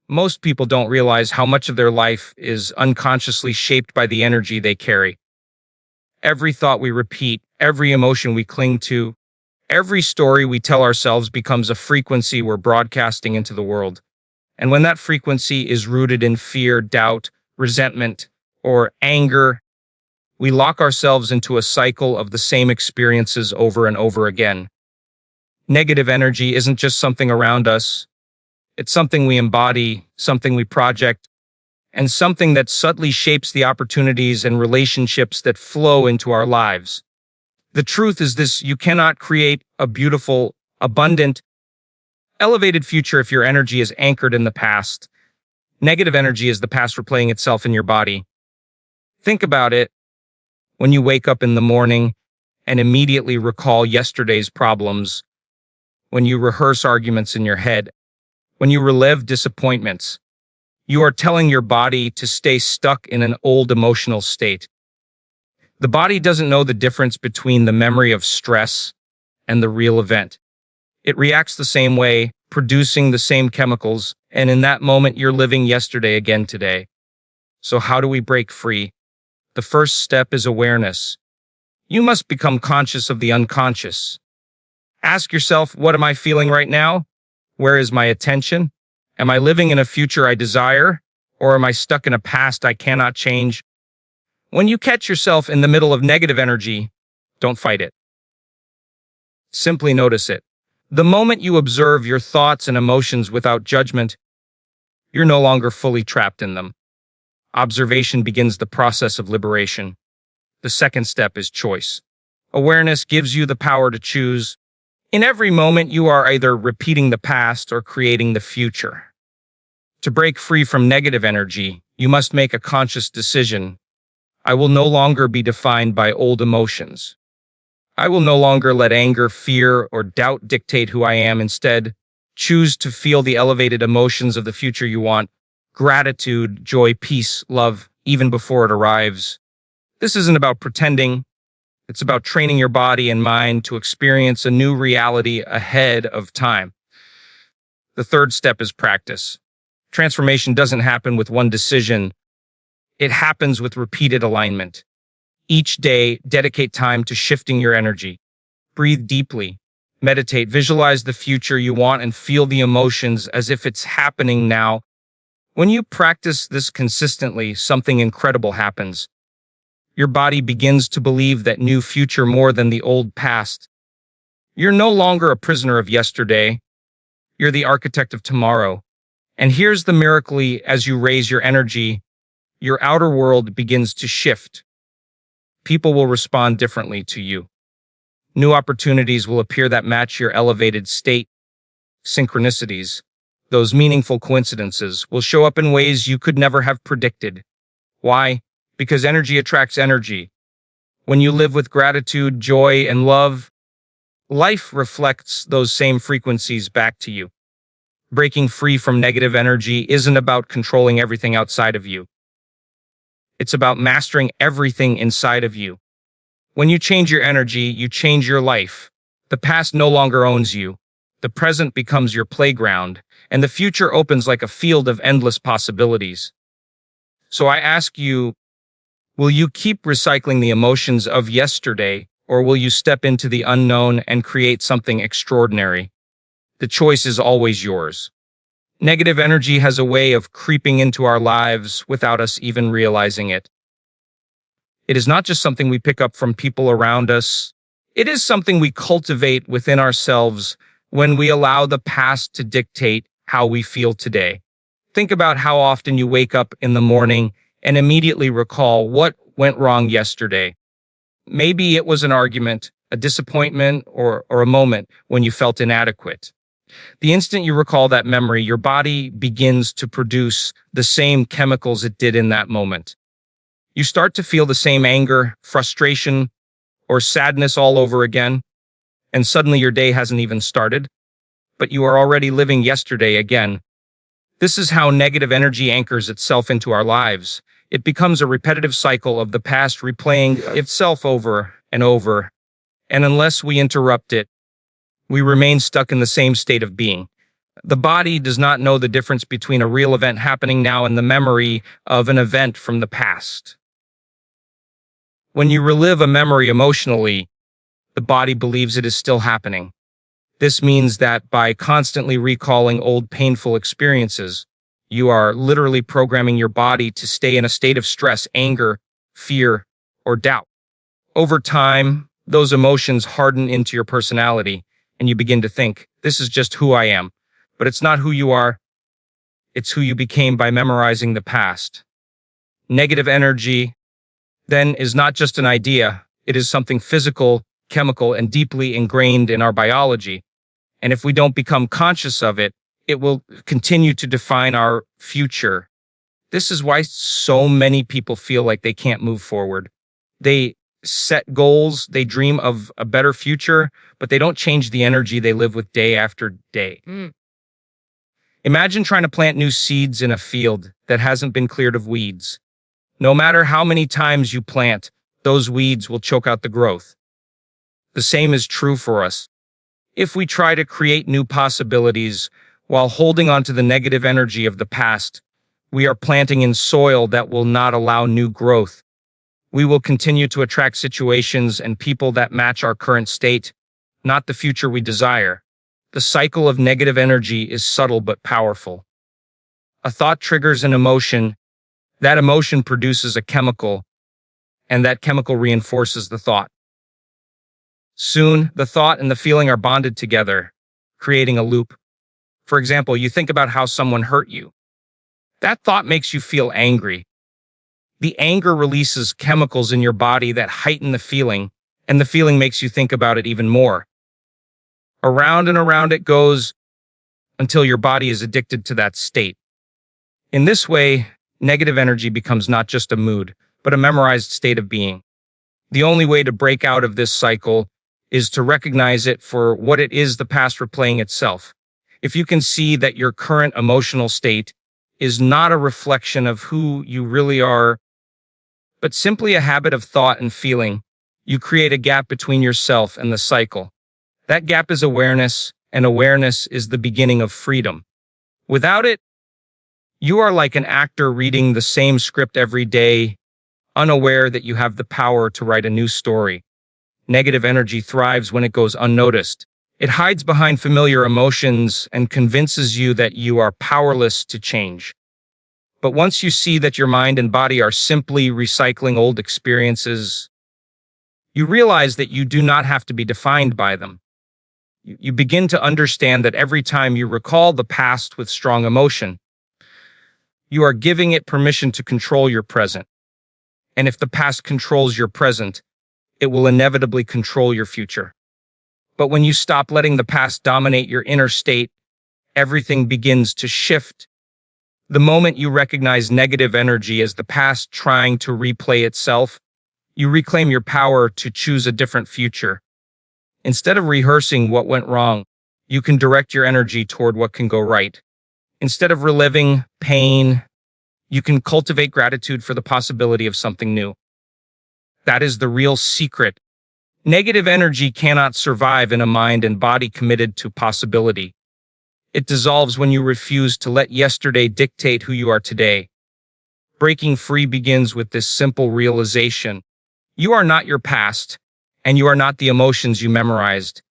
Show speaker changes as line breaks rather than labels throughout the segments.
Most people don't realize how much of their life is unconsciously shaped by the energy they carry. Every thought we repeat, every emotion we cling to, every story we tell ourselves becomes a frequency we're broadcasting into the world. And when that frequency is rooted in fear, doubt, resentment, or anger, we lock ourselves into a cycle of the same experiences over and over again. Negative energy isn't just something around us. It's something we embody, something we project, and something that subtly shapes the opportunities and relationships that flow into our lives. The truth is this: you cannot create a beautiful, abundant, elevated future if your energy is anchored in the past. Negative energy is the past replaying itself in your body. Think about it. When you wake up in the morning and immediately recall yesterday's problems, when you rehearse arguments in your head, when you relive disappointments, you are telling your body to stay stuck in an old emotional state. The body doesn't know the difference between the memory of stress and the real event. It reacts the same way, producing the same chemicals, and in that moment you're living yesterday again today. So how do we break free? The first step is awareness. You must become conscious of the unconscious. Ask yourself, what am I feeling right now? Where is my attention? Am I living in a future I desire, or am I stuck in a past I cannot change? When you catch yourself in the middle of negative energy, don't fight it. Simply notice it. The moment you observe your thoughts and emotions without judgment, you're no longer fully trapped in them. Observation begins the process of liberation. The second step is choice. Awareness gives you the power to choose. In every moment, you are either repeating the past or creating the future. To break free from negative energy, you must make a conscious decision. I will no longer be defined by old emotions. I will no longer let anger, fear, or doubt dictate who I am. Instead, choose to feel the elevated emotions of the future you want: gratitude, joy, peace, love, even before it arrives. This isn't about pretending. It's about training your body and mind to experience a new reality ahead of time. The third step is practice. Transformation doesn't happen with one decision. It happens with repeated alignment. Each day, dedicate time to shifting your energy. Breathe deeply. Meditate. Visualize the future you want and feel the emotions as if it's happening now. When you practice this consistently, something incredible happens. Your body begins to believe that new future more than the old past. You're no longer a prisoner of yesterday. You're the architect of tomorrow. And here's the miracle: as you raise your energy, your outer world begins to shift. People will respond differently to you. New opportunities will appear that match your elevated state. Synchronicities, those meaningful coincidences, will show up in ways you could never have predicted. Why? Because energy attracts energy. When you live with gratitude, joy, and love, life reflects those same frequencies back to you. Breaking free from negative energy isn't about controlling everything outside of you. It's about mastering everything inside of you. When you change your energy, you change your life. The past no longer owns you. The present becomes your playground, and the future opens like a field of endless possibilities. So I ask you, will you keep recycling the emotions of yesterday, or will you step into the unknown and create something extraordinary? The choice is always yours. Negative energy has a way of creeping into our lives without us even realizing it. It is not just something we pick up from people around us. It is something we cultivate within ourselves when we allow the past to dictate how we feel today. Think about how often you wake up in the morning and immediately recall what went wrong yesterday. Maybe it was an argument, a disappointment, or a moment when you felt inadequate. The instant you recall that memory, your body begins to produce the same chemicals it did in that moment. You start to feel the same anger, frustration, or sadness all over again, and suddenly your day hasn't even started, but you are already living yesterday again. This is how negative energy anchors itself into our lives. It becomes a repetitive cycle of the past replaying itself over and over, and unless we interrupt it, we remain stuck in the same state of being. The body does not know the difference between a real event happening now and the memory of an event from the past. When you relive a memory emotionally, the body believes it is still happening. This means that by constantly recalling old painful experiences, you are literally programming your body to stay in a state of stress, anger, fear, or doubt. Over time, those emotions harden into your personality, and you begin to think, this is just who I am. But it's not who you are, it's who you became by memorizing the past. Negative energy, then, is not just an idea, it is something physical, chemical, and deeply ingrained in our biology. And if we don't become conscious of it, it will continue to define our future. This is why so many people feel like they can't move forward. They set goals, they dream of a better future, but they don't change the energy they live with day after day. Imagine trying to plant new seeds in a field that hasn't been cleared of weeds. No matter how many times you plant, those weeds will choke out the growth. The same is true for us. If we try to create new possibilities while holding on to the negative energy of the past, we are planting in soil that will not allow new growth. We will continue to attract situations and people that match our current state, not the future we desire. The cycle of negative energy is subtle but powerful. A thought triggers an emotion. That emotion produces a chemical, and that chemical reinforces the thought. Soon, the thought and the feeling are bonded together, creating a loop. For example, you think about how someone hurt you. That thought makes you feel angry. The anger releases chemicals in your body that heighten the feeling, and the feeling makes you think about it even more. Around and around it goes until your body is addicted to that state. In this way, negative energy becomes not just a mood, but a memorized state of being. The only way to break out of this cycle is to recognize it for what it is, the past replaying itself. If you can see that your current emotional state is not a reflection of who you really are, but simply a habit of thought and feeling, you create a gap between yourself and the cycle. That gap is awareness, and awareness is the beginning of freedom. Without it, you are like an actor reading the same script every day, unaware that you have the power to write a new story. Negative energy thrives when it goes unnoticed. It hides behind familiar emotions and convinces you that you are powerless to change. But once you see that your mind and body are simply recycling old experiences, you realize that you do not have to be defined by them. You begin to understand that every time you recall the past with strong emotion, you are giving it permission to control your present. And if the past controls your present, it will inevitably control your future. But when you stop letting the past dominate your inner state, everything begins to shift. The moment you recognize negative energy as the past trying to replay itself, you reclaim your power to choose a different future. Instead of rehearsing what went wrong, you can direct your energy toward what can go right. Instead of reliving pain, you can cultivate gratitude for the possibility of something new. That is the real secret. Negative energy cannot survive in a mind and body committed to possibility. It dissolves when you refuse to let yesterday dictate who you are today. Breaking free begins with this simple realization. You are not your past, and you are not the emotions you memorized.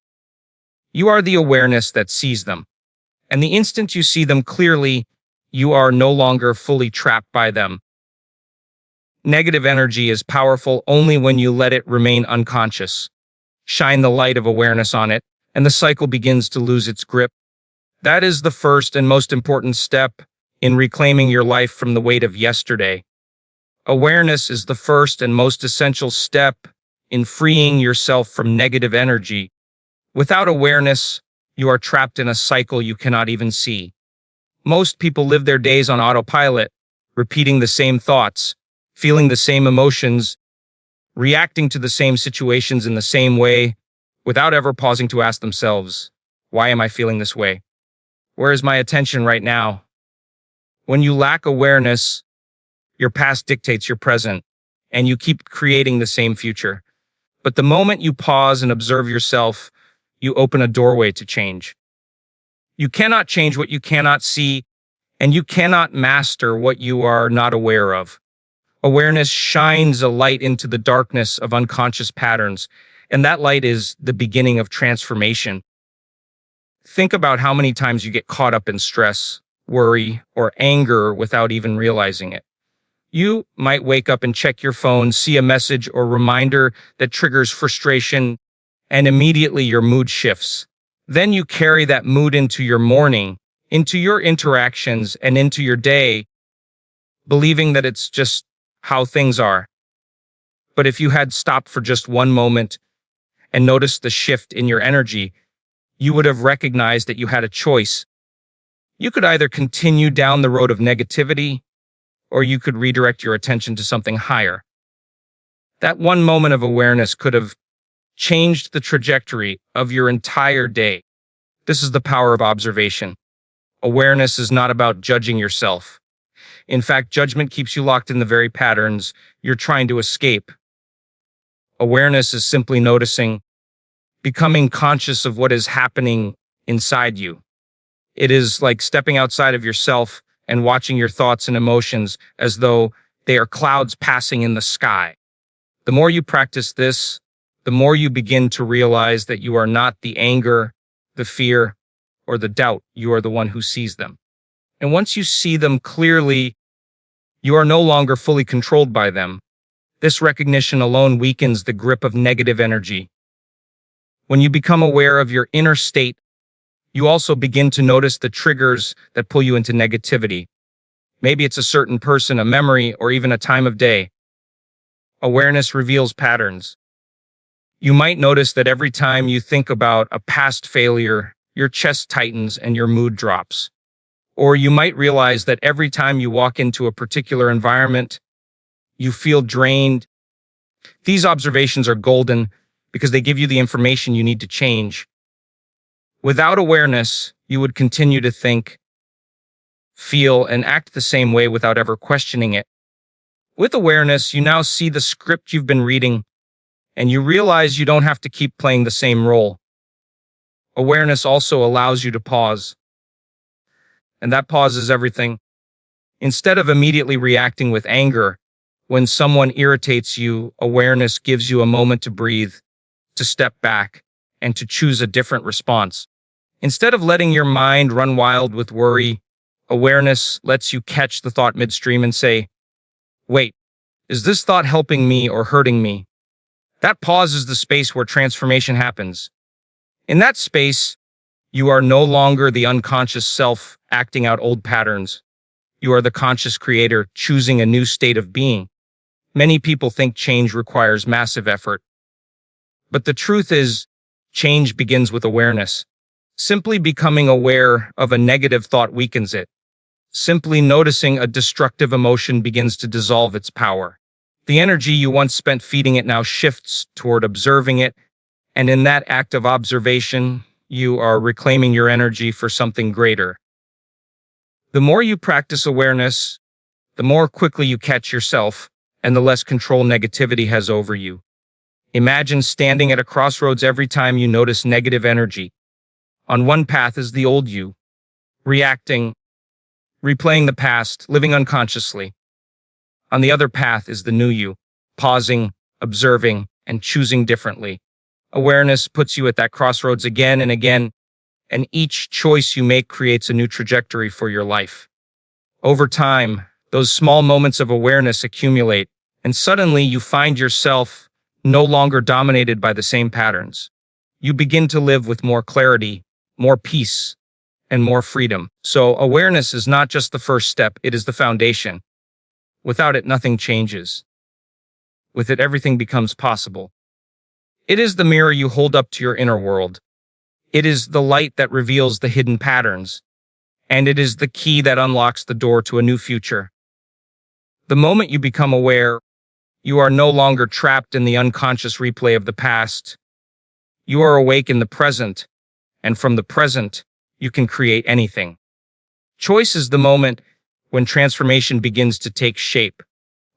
You are the awareness that sees them. And the instant you see them clearly, you are no longer fully trapped by them. Negative energy is powerful only when you let it remain unconscious. Shine the light of awareness on it, and the cycle begins to lose its grip. That is the first and most important step in reclaiming your life from the weight of yesterday. Awareness is the first and most essential step in freeing yourself from negative energy. Without awareness, you are trapped in a cycle you cannot even see. Most people live their days on autopilot, repeating the same thoughts, feeling the same emotions, reacting to the same situations in the same way, without ever pausing to ask themselves, why am I feeling this way? Where is my attention right now? When you lack awareness, your past dictates your present, and you keep creating the same future. But the moment you pause and observe yourself, you open a doorway to change. You cannot change what you cannot see, and you cannot master what you are not aware of. Awareness shines a light into the darkness of unconscious patterns, and that light is the beginning of transformation. Think about how many times you get caught up in stress, worry, or anger without even realizing it. You might wake up and check your phone, see a message or reminder that triggers frustration, and immediately your mood shifts. Then you carry that mood into your morning, into your interactions, and into your day, believing that it's just how things are. But if you had stopped for just one moment and noticed the shift in your energy, you would have recognized that you had a choice. You could either continue down the road of negativity, or you could redirect your attention to something higher. That one moment of awareness could have changed the trajectory of your entire day. This is the power of observation. Awareness is not about judging yourself. In fact, judgment keeps you locked in the very patterns you're trying to escape. Awareness is simply noticing, becoming conscious of what is happening inside you. It is like stepping outside of yourself and watching your thoughts and emotions as though they are clouds passing in the sky. The more you practice this, the more you begin to realize that you are not the anger, the fear, or the doubt. You are the one who sees them. And once you see them clearly, you are no longer fully controlled by them. This recognition alone weakens the grip of negative energy. When you become aware of your inner state, you also begin to notice the triggers that pull you into negativity. Maybe it's a certain person, a memory, or even a time of day. Awareness reveals patterns. You might notice that every time you think about a past failure, your chest tightens and your mood drops. Or you might realize that every time you walk into a particular environment, you feel drained. These observations are golden because they give you the information you need to change. Without awareness, you would continue to think, feel, and act the same way without ever questioning it. With awareness, you now see the script you've been reading, and you realize you don't have to keep playing the same role. Awareness also allows you to pause. And that pause is everything. Instead of immediately reacting with anger, when someone irritates you, awareness gives you a moment to breathe, to step back, and to choose a different response. Instead of letting your mind run wild with worry, awareness lets you catch the thought midstream and say, wait, is this thought helping me or hurting me? That pause is the space where transformation happens. In that space, you are no longer the unconscious self acting out old patterns. You are the conscious creator choosing a new state of being. Many people think change requires massive effort. But the truth is, change begins with awareness. Simply becoming aware of a negative thought weakens it. Simply noticing a destructive emotion begins to dissolve its power. The energy you once spent feeding it now shifts toward observing it, and in that act of observation, you are reclaiming your energy for something greater. The more you practice awareness, the more quickly you catch yourself, and the less control negativity has over you. Imagine standing at a crossroads every time you notice negative energy. On one path is the old you, reacting, replaying the past, living unconsciously. On the other path is the new you, pausing, observing, and choosing differently. Awareness puts you at that crossroads again and again, and each choice you make creates a new trajectory for your life. Over time, those small moments of awareness accumulate, and suddenly you find yourself no longer dominated by the same patterns. You begin to live with more clarity, more peace, and more freedom. So awareness is not just the first step, it is the foundation. Without it, nothing changes. With it, everything becomes possible. It is the mirror you hold up to your inner world. It is the light that reveals the hidden patterns. And it is the key that unlocks the door to a new future. The moment you become aware, you are no longer trapped in the unconscious replay of the past. You are awake in the present, and from the present, you can create anything. Choice is the moment when transformation begins to take shape.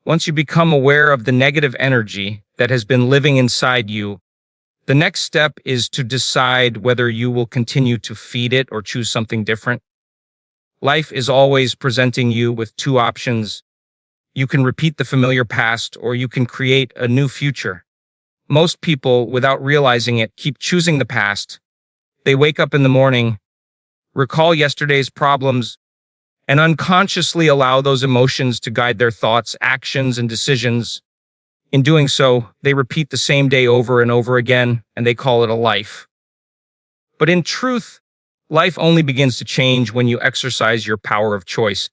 Once you become aware of the negative energy that has been living inside you, The next step is to decide whether you will continue to feed it or choose something different. Life is always presenting you with two options. You can repeat the familiar past, or you can create a new future. Most people, without realizing it, keep choosing the past. They wake up in the morning, recall yesterday's problems, and unconsciously allow those emotions to guide their thoughts, actions, and decisions. In doing so, they repeat the same day over and over again, and they call it a life. But in truth, life only begins to change when you exercise your power of choice.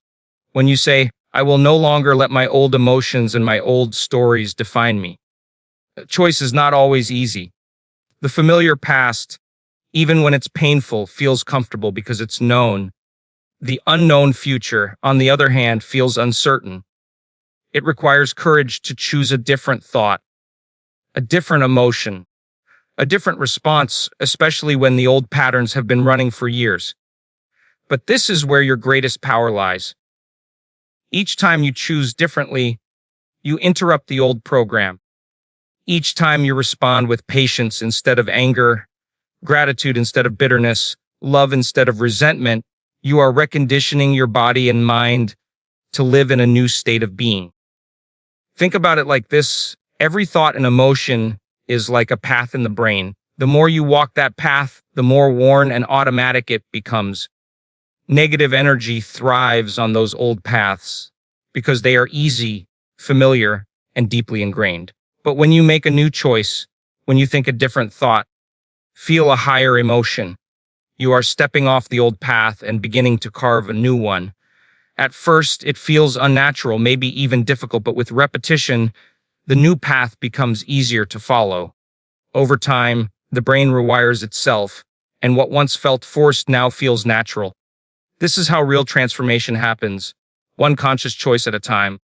When you say, I will no longer let my old emotions and my old stories define me. Choice is not always easy. The familiar past, even when it's painful, feels comfortable because it's known. The unknown future, on the other hand, feels uncertain. It requires courage to choose a different thought, a different emotion, a different response, especially when the old patterns have been running for years. But this is where your greatest power lies. Each time you choose differently, you interrupt the old program. Each time you respond with patience instead of anger, gratitude instead of bitterness, love instead of resentment, you are reconditioning your body and mind to live in a new state of being. Think about it like this. Every thought and emotion is like a path in the brain. The more you walk that path, the more worn and automatic it becomes. Negative energy thrives on those old paths because they are easy, familiar, and deeply ingrained. But when you make a new choice, when you think a different thought, feel a higher emotion, you are stepping off the old path and beginning to carve a new one. At first, it feels unnatural, maybe even difficult, but with repetition, the new path becomes easier to follow. Over time, the brain rewires itself, and what once felt forced now feels natural. This is how real transformation happens, one conscious choice at a time.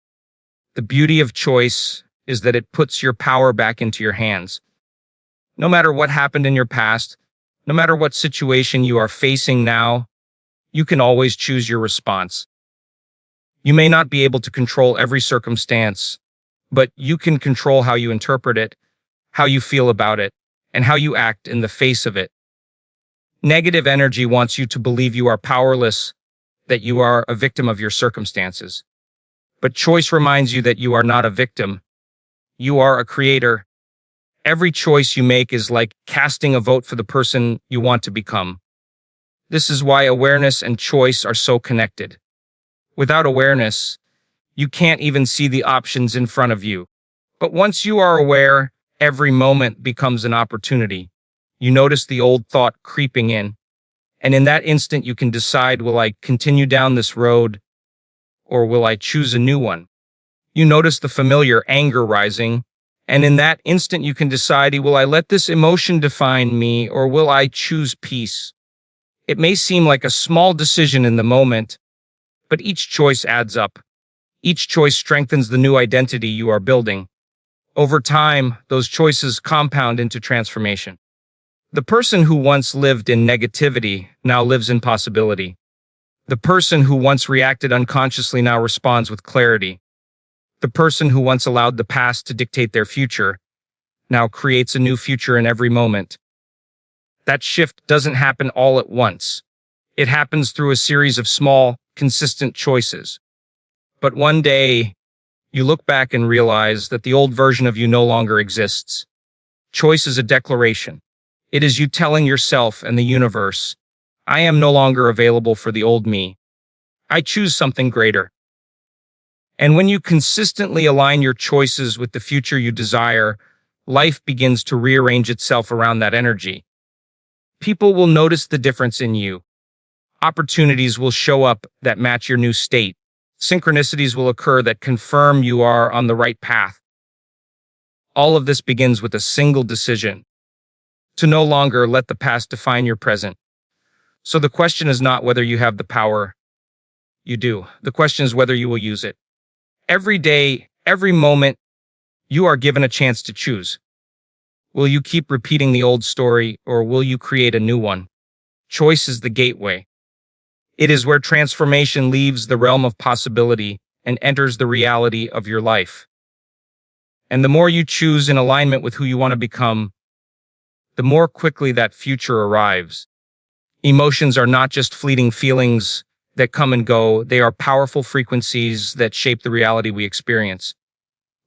The beauty of choice is that it puts your power back into your hands. No matter what happened in your past, no matter what situation you are facing now, you can always choose your response. You may not be able to control every circumstance, but you can control how you interpret it, how you feel about it, and how you act in the face of it. Negative energy wants you to believe you are powerless, that you are a victim of your circumstances. But choice reminds you that you are not a victim. You are a creator. Every choice you make is like casting a vote for the person you want to become. This is why awareness and choice are so connected. Without awareness, you can't even see the options in front of you. But once you are aware, every moment becomes an opportunity. You notice the old thought creeping in, and in that instant you can decide, will I continue down this road, or will I choose a new one? You notice the familiar anger rising, and in that instant you can decide, will I let this emotion define me, or will I choose peace? It may seem like a small decision in the moment, but each choice adds up. Each choice strengthens the new identity you are building. Over time, those choices compound into transformation. The person who once lived in negativity now lives in possibility. The person who once reacted unconsciously now responds with clarity. The person who once allowed the past to dictate their future now creates a new future in every moment. That shift doesn't happen all at once. It happens through a series of small, consistent choices. But one day, you look back and realize that the old version of you no longer exists. Choice is a declaration. It is you telling yourself and the universe, I am no longer available for the old me. I choose something greater. And when you consistently align your choices with the future you desire, life begins to rearrange itself around that energy. People will notice the difference in you. Opportunities will show up that match your new state. Synchronicities will occur that confirm you are on the right path. All of this begins with a single decision: to no longer let the past define your present. So the question is not whether you have the power. You do. The question is whether you will use it. Every day, every moment, you are given a chance to choose. Will you keep repeating the old story, or will you create a new one? Choice is the gateway. It is where transformation leaves the realm of possibility and enters the reality of your life. And the more you choose in alignment with who you want to become, the more quickly that future arrives. Emotions are not just fleeting feelings that come and go, they are powerful frequencies that shape the reality we experience.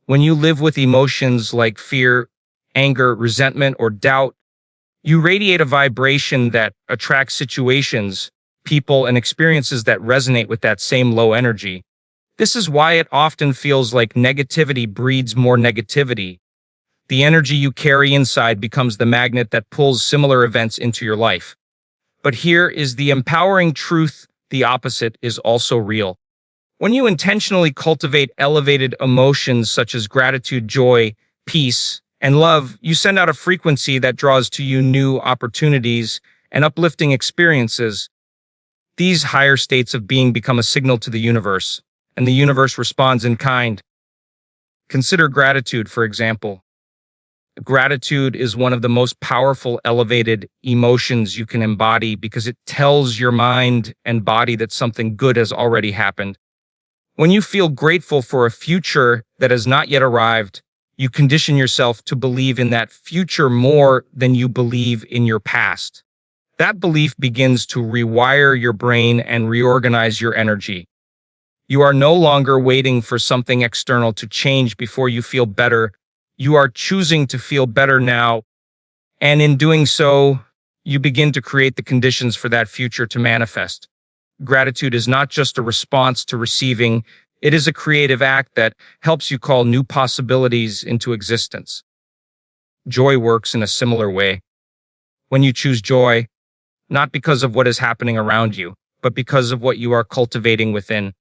When you live with emotions like fear, anger, resentment, or doubt, you radiate a vibration that attracts situations, people, and experiences that resonate with that same low energy. This is why it often feels like negativity breeds more negativity. The energy you carry inside becomes the magnet that pulls similar events into your life. But here is the empowering truth: the opposite is also real. When you intentionally cultivate elevated emotions such as gratitude, joy, peace, and love, you send out a frequency that draws to you new opportunities and uplifting experiences. These higher states of being become a signal to the universe, and the universe responds in kind. Consider gratitude, for example. Gratitude is one of the most powerful elevated emotions you can embody because it tells your mind and body that something good has already happened. When you feel grateful for a future that has not yet arrived, you condition yourself to believe in that future more than you believe in your past. That belief begins to rewire your brain and reorganize your energy. You are no longer waiting for something external to change before you feel better. You are choosing to feel better now, and in doing so, you begin to create the conditions for that future to manifest. Gratitude is not just a response to receiving, it is a creative act that helps you call new possibilities into existence. Joy works in a similar way. When you choose joy, not because of what is happening around you, but because of what you are cultivating within,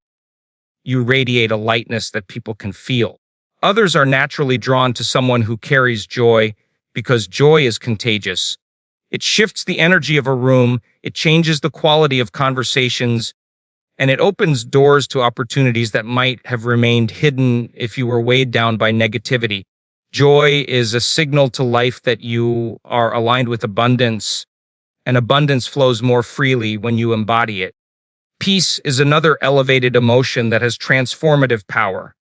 you radiate a lightness that people can feel. Others are naturally drawn to someone who carries joy because joy is contagious. It shifts the energy of a room, it changes the quality of conversations, and it opens doors to opportunities that might have remained hidden if you were weighed down by negativity. Joy is a signal to life that you are aligned with abundance, and abundance flows more freely when you embody it. Peace is another elevated emotion that has transformative power.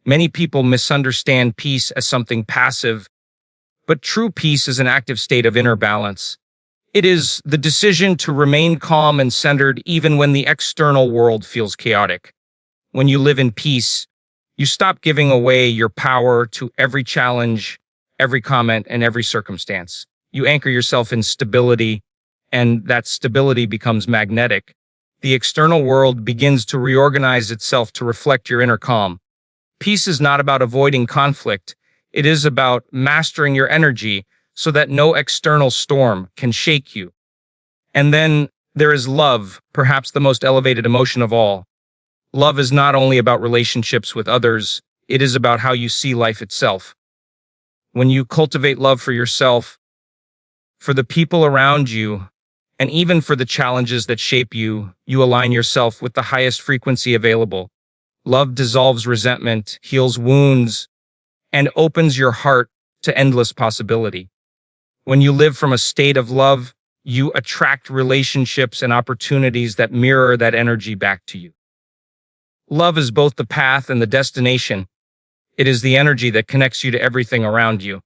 Many people misunderstand peace as something passive, but true peace is an active state of inner balance. It is the decision to remain calm and centered even when the external world feels chaotic. When you live in peace, you stop giving away your power to every challenge, every comment, and every circumstance. You anchor yourself in stability, and that stability becomes magnetic. The external world begins to reorganize itself to reflect your inner calm. Peace is not about avoiding conflict. It is about mastering your energy so that no external storm can shake you. And then there is love, perhaps the most elevated emotion of all. Love is not only about relationships with others, it is about how you see life itself. When you cultivate love for yourself, for the people around you, and even for the challenges that shape you, you align yourself with the highest frequency available. Love dissolves resentment, heals wounds, and opens your heart to endless possibility. When you live from a state of love, you attract relationships and opportunities that mirror that energy back to you. Love is both the path and the destination. It is the energy that connects you to everything around you.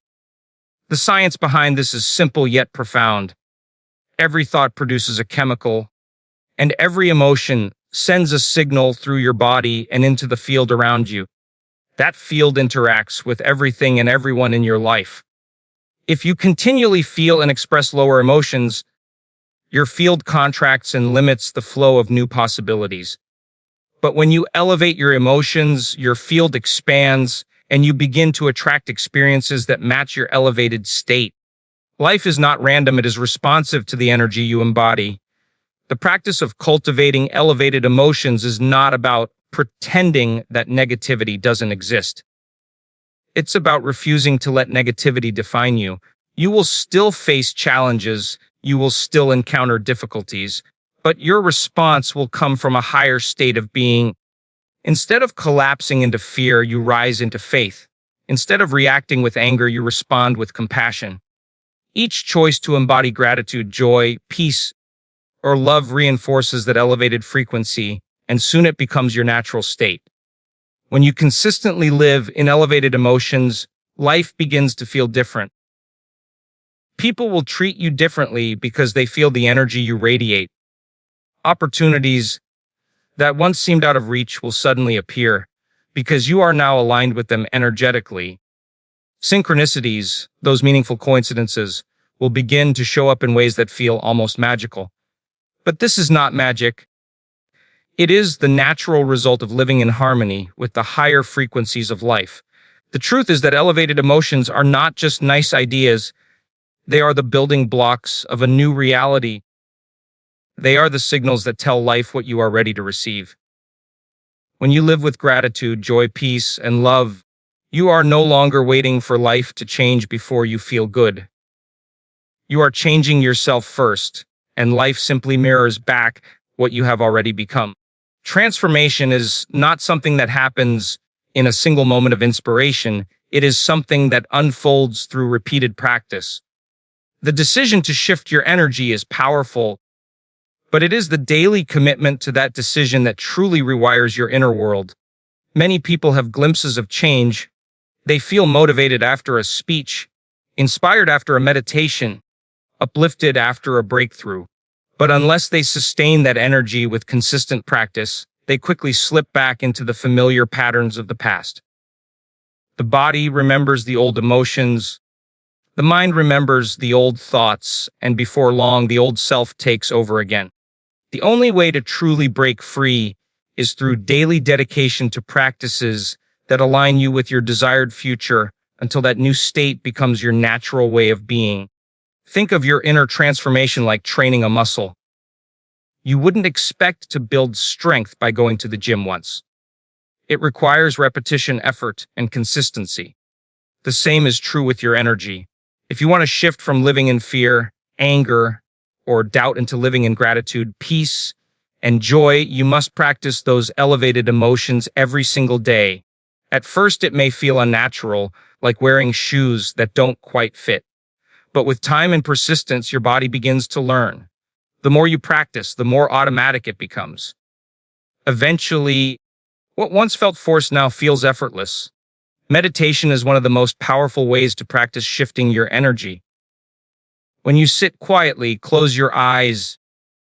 The science behind this is simple yet profound. Every thought produces a chemical, and every emotion sends a signal through your body and into the field around you. That field interacts with everything and everyone in your life. If you continually feel and express lower emotions, your field contracts and limits the flow of new possibilities. But when you elevate your emotions, your field expands, and you begin to attract experiences that match your elevated state. Life is not random, it is responsive to the energy you embody. The practice of cultivating elevated emotions is not about pretending that negativity doesn't exist. It's about refusing to let negativity define you. You will still face challenges, you will still encounter difficulties, but your response will come from a higher state of being. Instead of collapsing into fear, you rise into faith. Instead of reacting with anger, you respond with compassion. Each choice to embody gratitude, joy, peace, or love reinforces that elevated frequency, and soon it becomes your natural state. When you consistently live in elevated emotions, life begins to feel different. People will treat you differently because they feel the energy you radiate. Opportunities that once seemed out of reach will suddenly appear because you are now aligned with them energetically. Synchronicities, those meaningful coincidences, will begin to show up in ways that feel almost magical. But this is not magic. It is the natural result of living in harmony with the higher frequencies of life. The truth is that elevated emotions are not just nice ideas, they are the building blocks of a new reality. They are the signals that tell life what you are ready to receive. When you live with gratitude, joy, peace, and love, you are no longer waiting for life to change before you feel good. You are changing yourself first, and life simply mirrors back what you have already become. Transformation is not something that happens in a single moment of inspiration. It is something that unfolds through repeated practice. The decision to shift your energy is powerful, but it is the daily commitment to that decision that truly rewires your inner world. Many people have glimpses of change. They feel motivated after a speech, inspired after a meditation, uplifted after a breakthrough. But unless they sustain that energy with consistent practice, they quickly slip back into the familiar patterns of the past. The body remembers the old emotions, the mind remembers the old thoughts, and before long, the old self takes over again. The only way to truly break free is through daily dedication to practices that align you with your desired future until that new state becomes your natural way of being. Think of your inner transformation like training a muscle. You wouldn't expect to build strength by going to the gym once. It requires repetition, effort, and consistency. The same is true with your energy. If you want to shift from living in fear, anger, or doubt into living in gratitude, peace, and joy, you must practice those elevated emotions every single day. At first, it may feel unnatural, like wearing shoes that don't quite fit. But with time and persistence, your body begins to learn. The more you practice, the more automatic it becomes. Eventually, what once felt forced now feels effortless. Meditation is one of the most powerful ways to practice shifting your energy. When you sit quietly, close your eyes,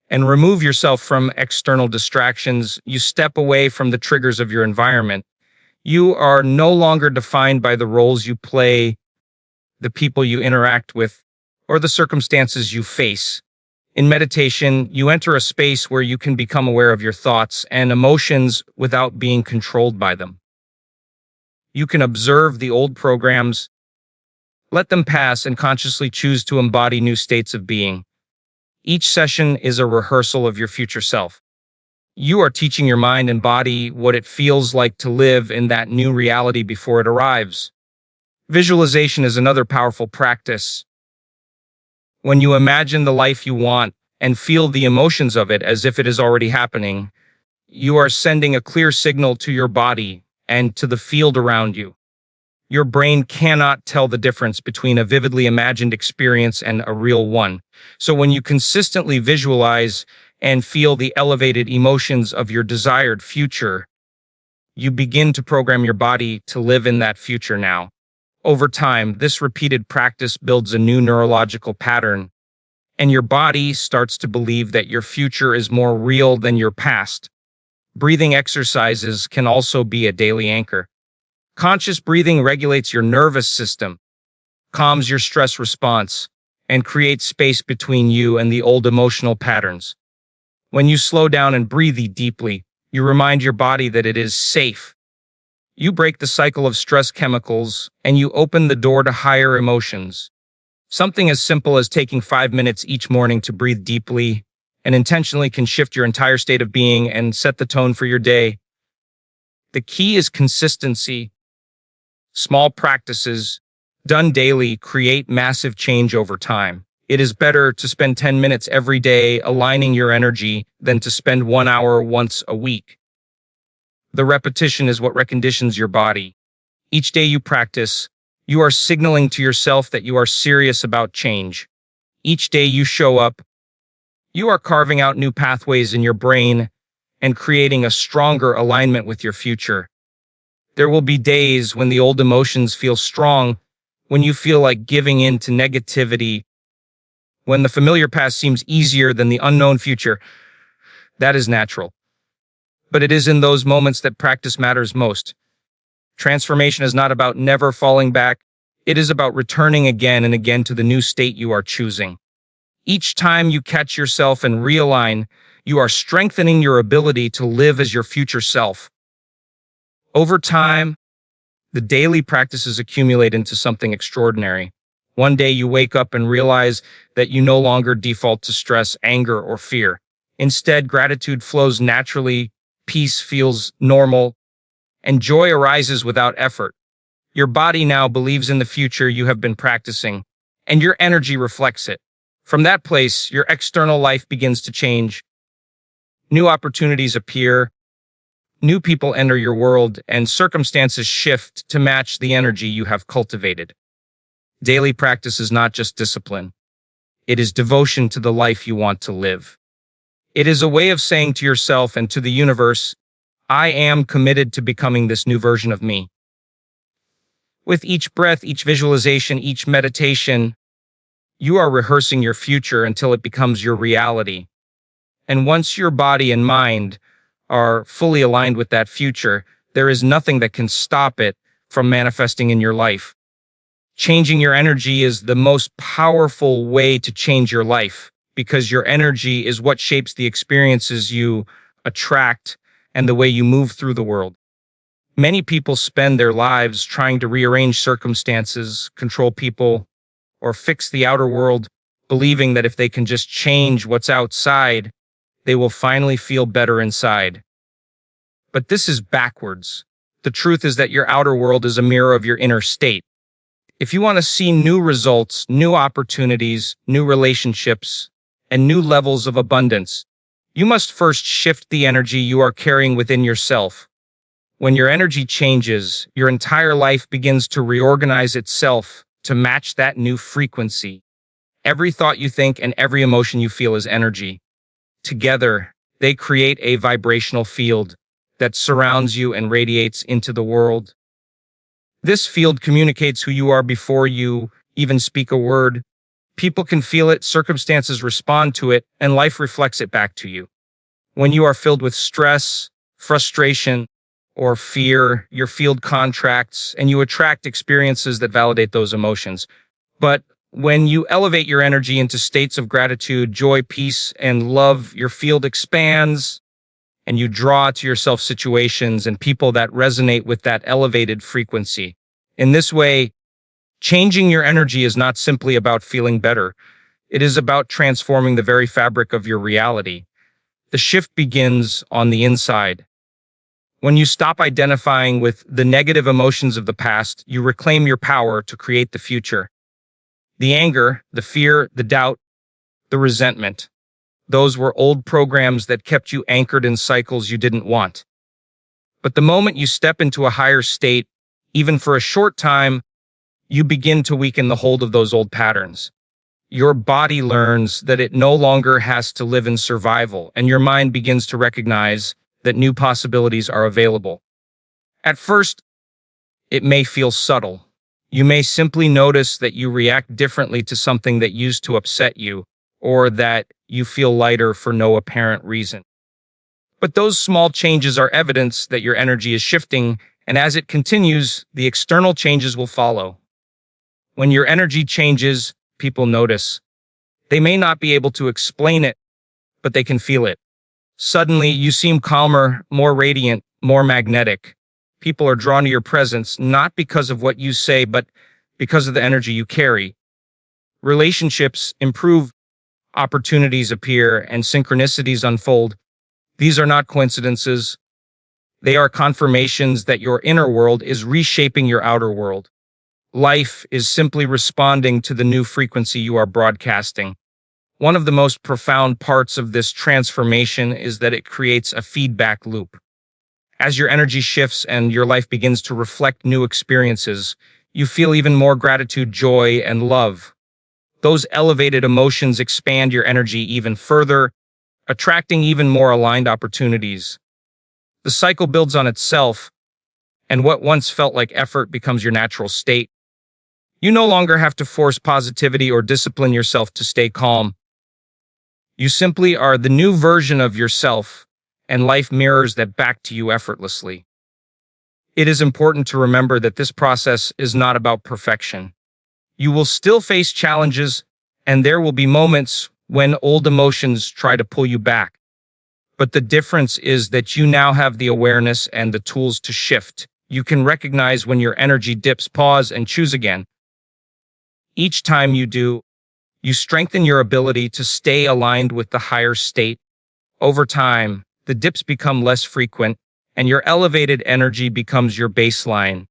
and remove yourself from external distractions, you step away from the triggers of your environment. You are no longer defined by the roles you play, the people you interact with, or the circumstances you face. In meditation, you enter a space where you can become aware of your thoughts and emotions without being controlled by them. You can observe the old programs, let them pass, and consciously choose to embody new states of being. Each session is a rehearsal of your future self. You are teaching your mind and body what it feels like to live in that new reality before it arrives. Visualization is another powerful practice. When you imagine the life you want and feel the emotions of it as if it is already happening, you are sending a clear signal to your body and to the field around you. Your brain cannot tell the difference between a vividly imagined experience and a real one. So when you consistently visualize and feel the elevated emotions of your desired future, you begin to program your body to live in that future now. Over time, this repeated practice builds a new neurological pattern, and your body starts to believe that your future is more real than your past. Breathing exercises can also be a daily anchor. Conscious breathing regulates your nervous system, calms your stress response, and creates space between you and the old emotional patterns. When you slow down and breathe deeply, you remind your body that it is safe. You break the cycle of stress chemicals, and you open the door to higher emotions. Something as simple as taking 5 minutes each morning to breathe deeply and intentionally can shift your entire state of being and set the tone for your day. The key is consistency. Small practices, done daily, create massive change over time. It is better to spend 10 minutes every day aligning your energy than to spend 1 hour once a week. The repetition is what reconditions your body. Each day you practice, you are signaling to yourself that you are serious about change. Each day you show up, you are carving out new pathways in your brain and creating a stronger alignment with your future. There will be days when the old emotions feel strong, when you feel like giving in to negativity, when the familiar past seems easier than the unknown future. That is natural. But it is in those moments that practice matters most. Transformation is not about never falling back. It is about returning again and again to the new state you are choosing. Each time you catch yourself and realign, you are strengthening your ability to live as your future self. Over time, the daily practices accumulate into something extraordinary. One day you wake up and realize that you no longer default to stress, anger, or fear. Instead, gratitude flows naturally, peace feels normal, and joy arises without effort. Your body now believes in the future you have been practicing, and your energy reflects it. From that place, your external life begins to change. New opportunities appear, new people enter your world, and circumstances shift to match the energy you have cultivated. Daily practice is not just discipline. It is devotion to the life you want to live. It is a way of saying to yourself and to the universe, I am committed to becoming this new version of me. With each breath, each visualization, each meditation, you are rehearsing your future until it becomes your reality. And once your body and mind are fully aligned with that future, there is nothing that can stop it from manifesting in your life. Changing your energy is the most powerful way to change your life, because your energy is what shapes the experiences you attract and the way you move through the world. Many people spend their lives trying to rearrange circumstances, control people, or fix the outer world, believing that if they can just change what's outside, they will finally feel better inside. But this is backwards. The truth is that your outer world is a mirror of your inner state. If you want to see new results, new opportunities, new relationships, and new levels of abundance, you must first shift the energy you are carrying within yourself. When your energy changes, your entire life begins to reorganize itself to match that new frequency. Every thought you think and every emotion you feel is energy. Together, they create a vibrational field that surrounds you and radiates into the world. This field communicates who you are before you even speak a word. People can feel it, circumstances respond to it, and life reflects it back to you. When you are filled with stress, frustration, or fear, your field contracts and you attract experiences that validate those emotions. But when you elevate your energy into states of gratitude, joy, peace, and love, your field expands and you draw to yourself situations and people that resonate with that elevated frequency. In this way, changing your energy is not simply about feeling better. It is about transforming the very fabric of your reality. The shift begins on the inside. When you stop identifying with the negative emotions of the past, you reclaim your power to create the future. The anger, the fear, the doubt, the resentment. Those were old programs that kept you anchored in cycles you didn't want. But the moment you step into a higher state, even for a short time, you begin to weaken the hold of those old patterns. Your body learns that it no longer has to live in survival, and your mind begins to recognize that new possibilities are available. At first, it may feel subtle. You may simply notice that you react differently to something that used to upset you, or that you feel lighter for no apparent reason. But those small changes are evidence that your energy is shifting, and as it continues, the external changes will follow. When your energy changes, people notice. They may not be able to explain it, but they can feel it. Suddenly, you seem calmer, more radiant, more magnetic. People are drawn to your presence, not because of what you say, but because of the energy you carry. Relationships improve, opportunities appear, and synchronicities unfold. These are not coincidences. They are confirmations that your inner world is reshaping your outer world. Life is simply responding to the new frequency you are broadcasting. One of the most profound parts of this transformation is that it creates a feedback loop. As your energy shifts and your life begins to reflect new experiences, you feel even more gratitude, joy, and love. Those elevated emotions expand your energy even further, attracting even more aligned opportunities. The cycle builds on itself, and what once felt like effort becomes your natural state. You no longer have to force positivity or discipline yourself to stay calm. You simply are the new version of yourself, and life mirrors that back to you effortlessly. It is important to remember that this process is not about perfection. You will still face challenges, and there will be moments when old emotions try to pull you back. But the difference is that you now have the awareness and the tools to shift. You can recognize when your energy dips, pause, and choose again. Each time you do, you strengthen your ability to stay aligned with the higher state. Over time, the dips become less frequent, and your elevated energy becomes your baseline.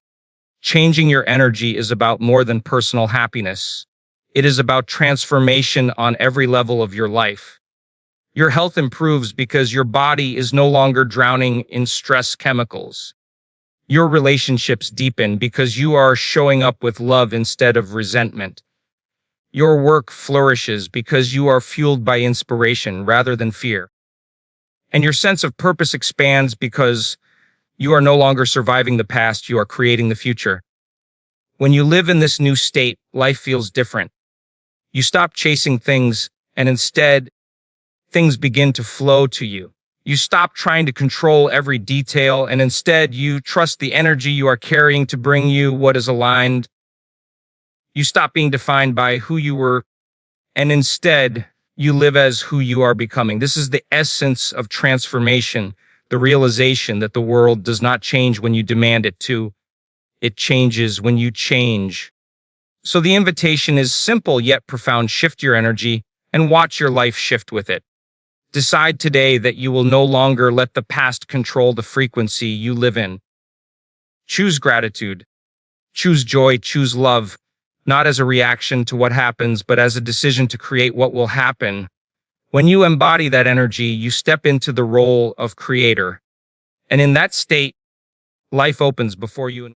Changing your energy is about more than personal happiness. It is about transformation on every level of your life. Your health improves because your body is no longer drowning in stress chemicals. Your relationships deepen because you are showing up with love instead of resentment. Your work flourishes because you are fueled by inspiration rather than fear. And your sense of purpose expands because you are no longer surviving the past, you are creating the future. When you live in this new state, life feels different. You stop chasing things, and instead, things begin to flow to you. You stop trying to control every detail, and instead, you trust the energy you are carrying to bring you what is aligned. You stop being defined by who you were, and instead, you live as who you are becoming. This is the essence of transformation, the realization that the world does not change when you demand it to. It changes when you change. So the invitation is simple yet profound. Shift your energy and watch your life shift with it. Decide today that you will no longer let the past control the frequency you live in. Choose gratitude. Choose joy. Choose love. Not as a reaction to what happens, but as a decision to create what will happen. When you embody that energy, you step into the role of creator. And in that state, life opens before you.